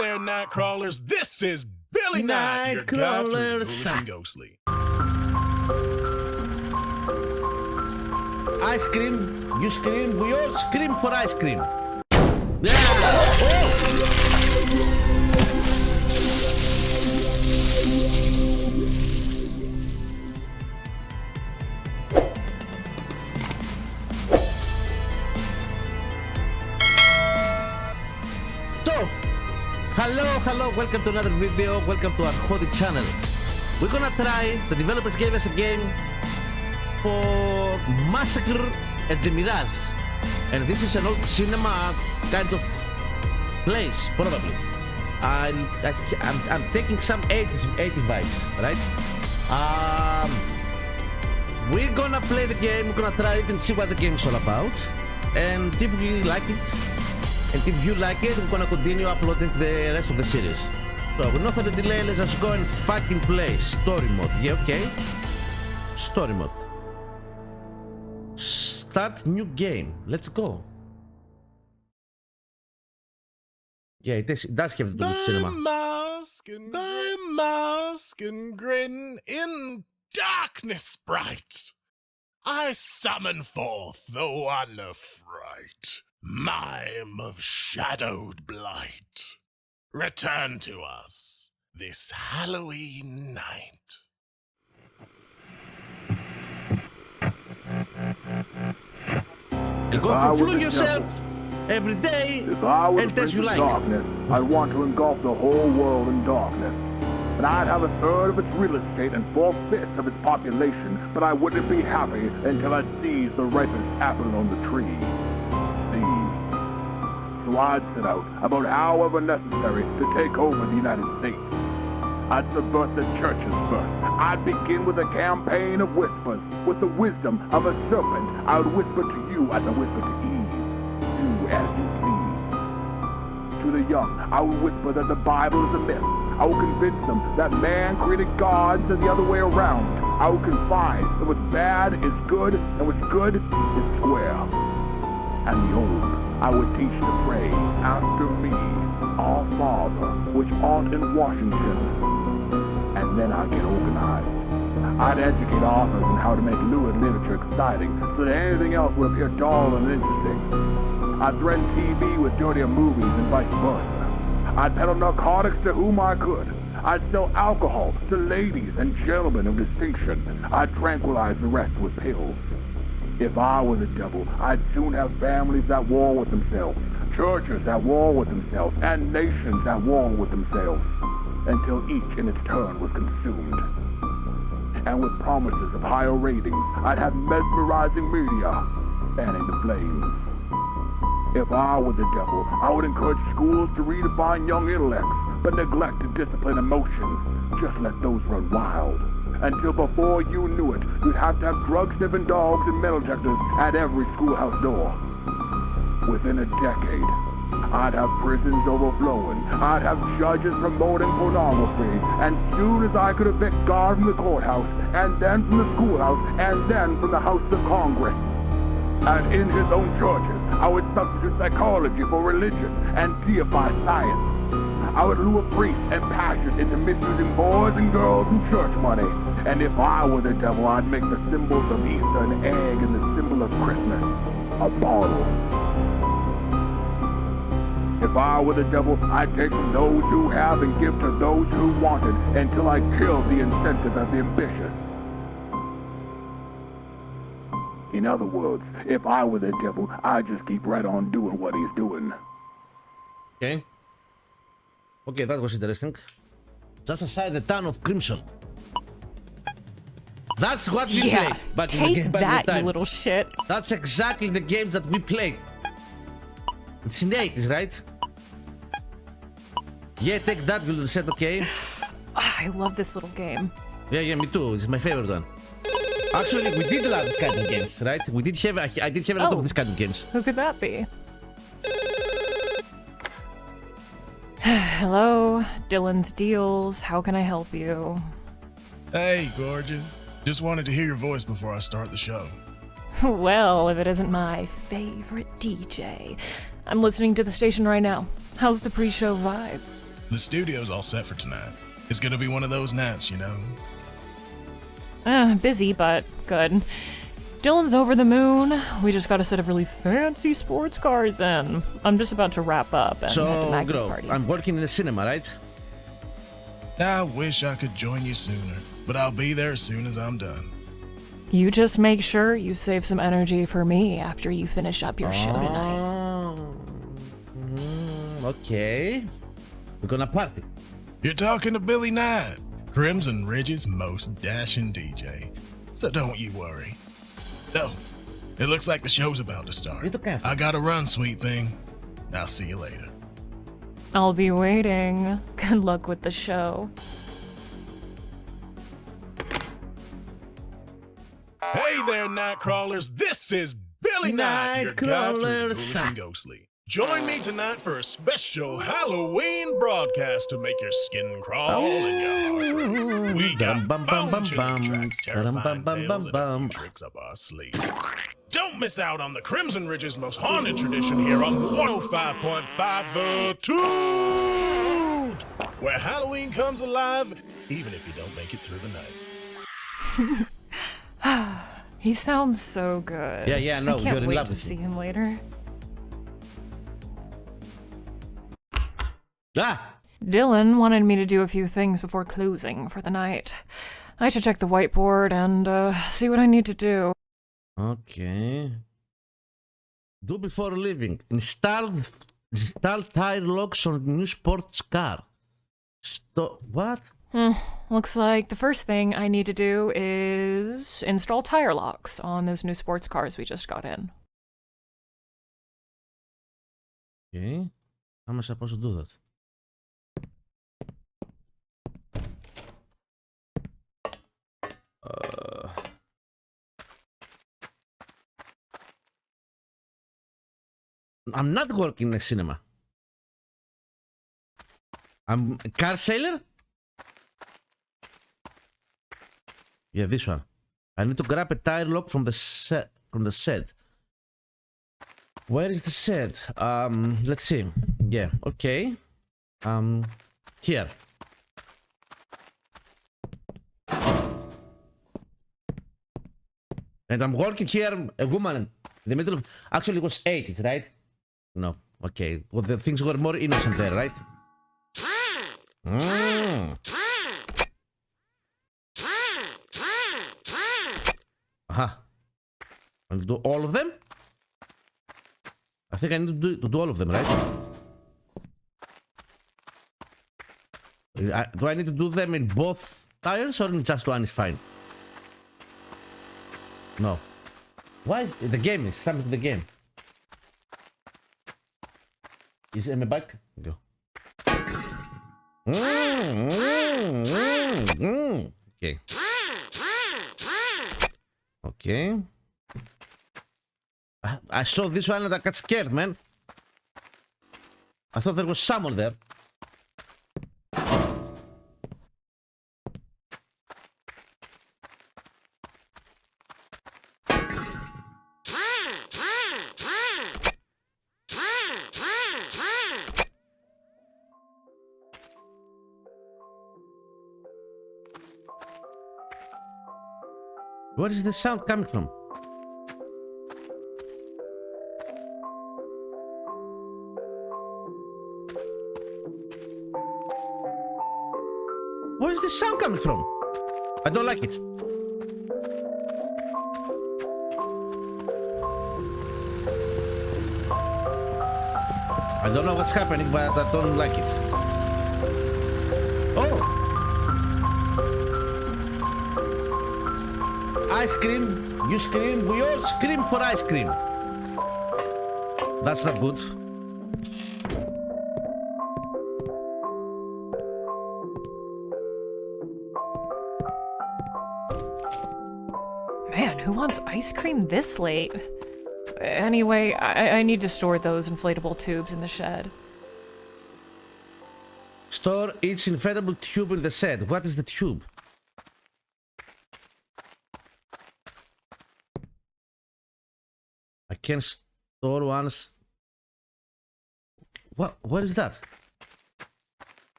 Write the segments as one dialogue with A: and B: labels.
A: there, Nightcrawlers. This is Billy Knight, your guide through ghoulish and ghostly.
B: Ice cream, you scream, we all scream for ice cream. Yeah. Oh. Hello, welcome to another video, welcome to our Hobby channel. We're gonna try, the developers gave us a game for Massacre at the Mirage. And this is an old cinema kind of place, probably. I'm taking some 80 vibes, right? We're gonna play the game, we're gonna try it and see what the game is all about. And if we like it, and if you like it, we're gonna continue uploading the rest of the series. So, with no further delay, let's just go and fucking play story mode. Yeah, okay. Story mode. Start new game. Let's go. Yeah, it does have to do with cinema.
A: My mask and grin in darkness bright, I summon forth the one affright. Mime of shadowed blight, return to us this Halloween night.
B: You go through yourself every day and as you like.
C: Darkness, I'd want to engulf the whole world in darkness. And I'd have 1/3 of its real estate and 4/5 of its population, but I wouldn't be happy until I'd seized the ripest apple on the tree. So I'd set out, about however necessary, to take over the United States. I'd subvert the churches first. I'd begin with a campaign of whispers. With the wisdom of a serpent, I would whisper to you as I whisper to Eve. Do as you please. To the young, I would whisper that the Bible is a myth. I will convince them that man created gods and the other way around. I will confide that what's bad is good and what's good is square. And the old, I would teach to pray after me, Our Father, which art in Washington. And then I'd get organized. I'd educate authors on how to make lewd literature exciting so that anything else would appear dull and interesting. I'd threaten TV with dirtier movies and vice versa. I'd peddle narcotics to whom I could. I'd sell alcohol to ladies and gentlemen of distinction. I'd tranquilize the rest with pills. If I were the devil, I'd soon have families at war with themselves, churches at war with themselves, and nations at war with themselves, until each in its turn was consumed. And with promises of higher ratings, I'd have mesmerizing media fanning the flames. If I were the devil, I would encourage schools to redefine young intellects, but neglect to discipline emotions. Just let those run wild. Until before you knew it, you'd have to have drug-sniffing dogs and metal detectors at every schoolhouse door. Within a decade, I'd have prisons overflowing. I'd have judges promoting pornography. And soon as I could evict God from the courthouse, and then from the schoolhouse, and then from the House of Congress. And in his own churches, I would substitute psychology for religion and deify science. I would lure priests and pastors into misusing boys and girls and church money. And if I were the devil, I'd make the symbols of Easter an egg and the symbol of Christmas a bottle. If I were the devil, I'd take from those who have and give to those who want it until I kill the incentive of the ambitious. In other words, if I were the devil, I'd just keep right on doing what he's doing.
B: Okay. Okay, that was interesting. Just aside the town of Crimson. That's what we played. But
D: take that, you little shit.
B: That's exactly the games that we played. It's in the 80s, right? Yeah, take that, you little shit, okay?
D: I love this little game.
B: Yeah, me too. It's my favorite one. Actually, we did love this kind of games, right? We did have, I did have a lot of this kind of games.
D: Who could that be? Hello, Dylan's Deals. How can I help you?
A: Hey, gorgeous. Just wanted to hear your voice before I start the show.
D: Well, if it isn't my favorite DJ. I'm listening to the station right now. How's the pre-show vibe?
A: The studio's all set for tonight. It's gonna be one of those nights, you know?
D: Busy, but good. Dylan's over the moon. We just got a set of really fancy sports cars in. I'm just about to wrap up and head to Maggie's party.
B: I'm working in the cinema, right?
A: I wish I could join you sooner, but I'll be there as soon as I'm done.
D: You just make sure you save some energy for me after you finish up your show tonight.
B: Okay. We're gonna party.
A: You're talking to Billy Knight, Crimson Ridge's most dashing DJ. So don't you worry. No, it looks like the show's about to start. I gotta run, sweet thing. I'll see you later.
D: I'll be waiting. Good luck with the show.
A: Hey there, Nightcrawlers. This is Billy Knight, your guide through the ghoulish and ghostly. Join me tonight for a special Halloween broadcast to make your skin crawl and your heart race. We got bone-chilling tracks, terrifying tales, and a few tricks up our sleeve. Don't miss out on the Crimson Ridge's most haunted tradition here on 105.5 The Toot, where Halloween comes alive, even if you don't make it through the night.
D: He sounds so good.
B: Yeah, no,
D: I can't
B: you're in
D: wait
B: love
D: to
B: with
D: see
B: him.
D: him later. Dylan wanted me to do a few things before closing for the night. I should check the whiteboard and see what I need to do.
B: Okay. Do before leaving. Install tire locks on new sports car. What?
D: Looks like the first thing I need to do is install tire locks on those new sports cars we just got in.
B: Okay. How am I supposed to do that? I'm not working in a cinema. I'm a car sailor? Yeah, this one. I need to grab a tire lock from the set. Where is the set? Let's see. Yeah, okay. Here. And I'm working here, a woman in the middle of... Actually, it was 80s, right? No, okay. Well, the things were more innocent there, right? Aha. I'll do all of them? I think I need to do all of them, right? Do I need to do them in both tires or in just one is fine? No. Why is the game is something to the game? Is it in my back? Go. Okay. Okay. I saw this one and I got scared, man. I thought there was someone there. Where is the sound coming from? Where is the sound coming from? I don't like it. I don't know what's happening, but I don't like it. Oh! Ice cream, you scream, we all scream for ice cream. That's not good.
D: Man, who wants ice cream this late? Anyway, I need to store those inflatable tubes in the shed.
B: Store each inflatable tube in the shed. What is the tube? I can store ones. What is that?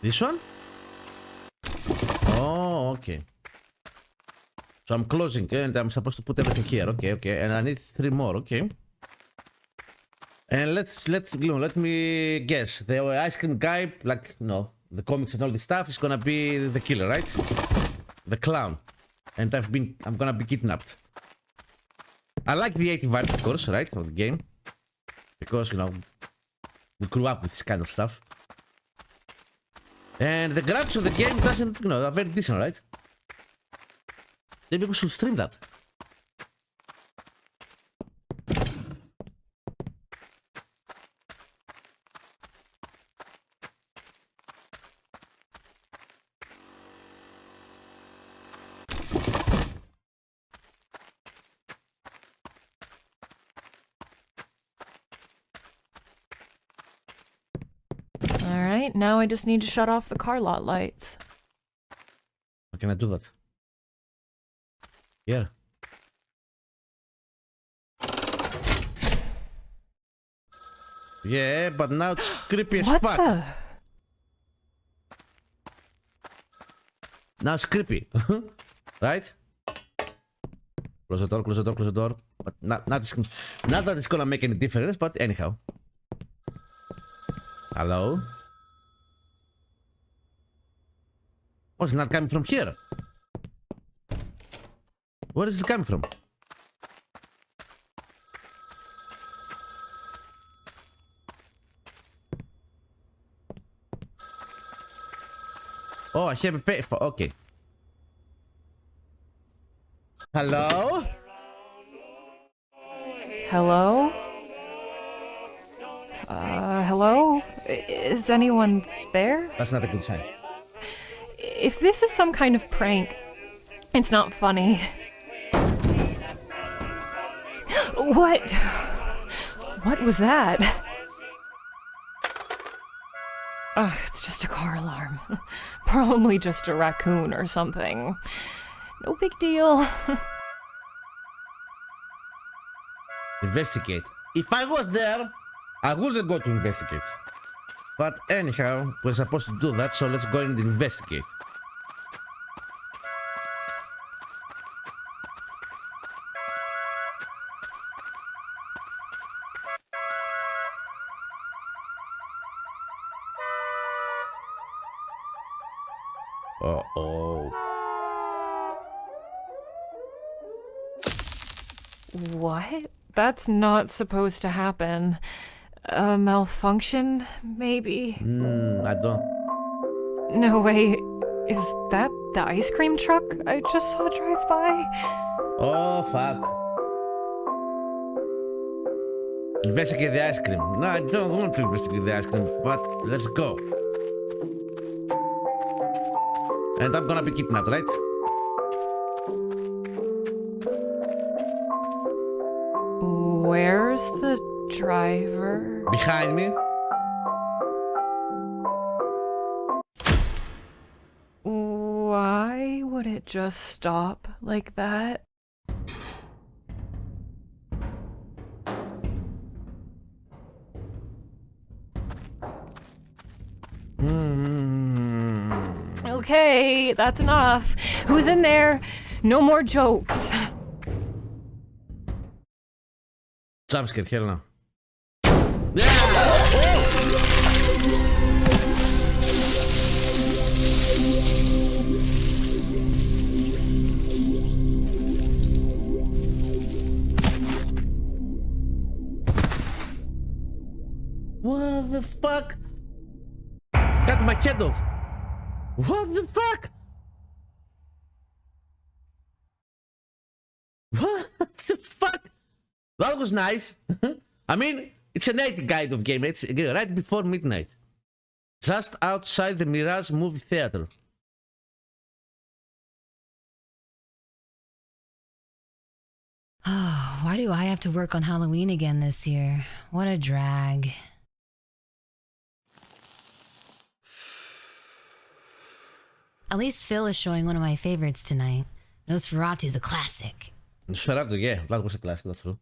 B: This one? Oh, okay. So I'm closing and I'm supposed to put everything here. Okay, okay. And I need 3 more. Okay. And let me guess. The ice cream guy, like, no, the comics and all this stuff is gonna be the killer, right? The clown. And I'm gonna be kidnapped. I like the 80 vibes, of course, right, of the game. Because, you know, we grew up with this kind of stuff. And the graphics of the game doesn't, you know, are very decent, right? Maybe we should stream that.
D: Alright, now I just need to shut off the car lot lights.
B: How can I do that? Here. Yeah, but now it's creepy as
D: What
B: fuck.
D: the?
B: Now it's creepy. Right? Close the door, close the door, close the door. But not that it's gonna make any difference, but anyhow. Hello? Oh, it's not coming from here. Where is it coming from? Oh, I have a pay for. Okay. Hello?
D: Hello? Hello? Is anyone there?
B: That's not a good sign.
D: If this is some kind of prank, it's not funny. What? What was that? It's just a car alarm. Probably just a raccoon or something. No big deal.
B: Investigate. If I was there, I wouldn't go to investigate. But anyhow, we're supposed to do that, so let's go and investigate. Uh-oh.
D: What? That's not supposed to happen. A malfunction, maybe?
B: I don't.
D: No way. Is that the ice cream truck I just saw drive by?
B: Oh, fuck. Investigate the ice cream. No, I don't want to investigate the ice cream, but let's go. And I'm gonna be kidnapped, right?
D: Where's the driver?
B: Behind me.
D: Why would it just stop like that? Okay, that's enough. Who's in there? No more jokes.
B: Jumpscare, hell no. What the fuck? Got my head off. What the fuck? What the fuck? That was nice. I mean, it's an 80 kind of game. It's right before midnight. Just outside the Mirage movie theater.
E: Oh, why do I have to work on Halloween again this year? What a drag. At least Phil is showing one of my favorites tonight. Nosferatu's a classic.
B: Nosferatu, yeah, that was a classic, that's true.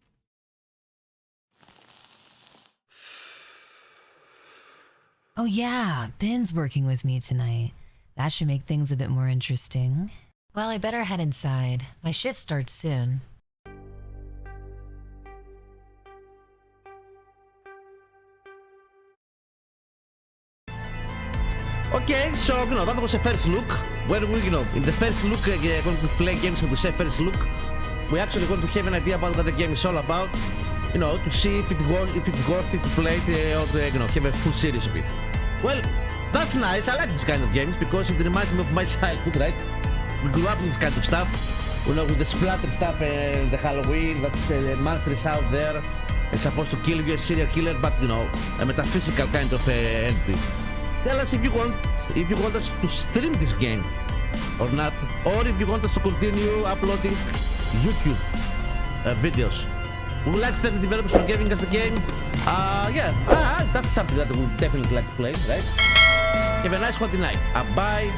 E: Oh yeah, Ben's working with me tonight. That should make things a bit more interesting. Well, I better head inside. My shift starts soon.
B: Okay, so that was a first look. When we, in the first look, when we play games and we say first look, we actually want to have an idea about what the game is all about. To see if it's worth it to play it or have a full series of it. Well, that's nice. I like this kind of games because it reminds me of my childhood, right? We grew up with this kind of stuff. With the splatter stuff and the Halloween, that's monsters out there and supposed to kill you, a serial killer, but a metaphysical kind of entity. Tell us if you want us to stream this game or not, or if you want us to continue uploading YouTube videos. We would like to thank the developers for giving us the game. That's something that we would definitely like to play, right? Have a nice one tonight. Bye.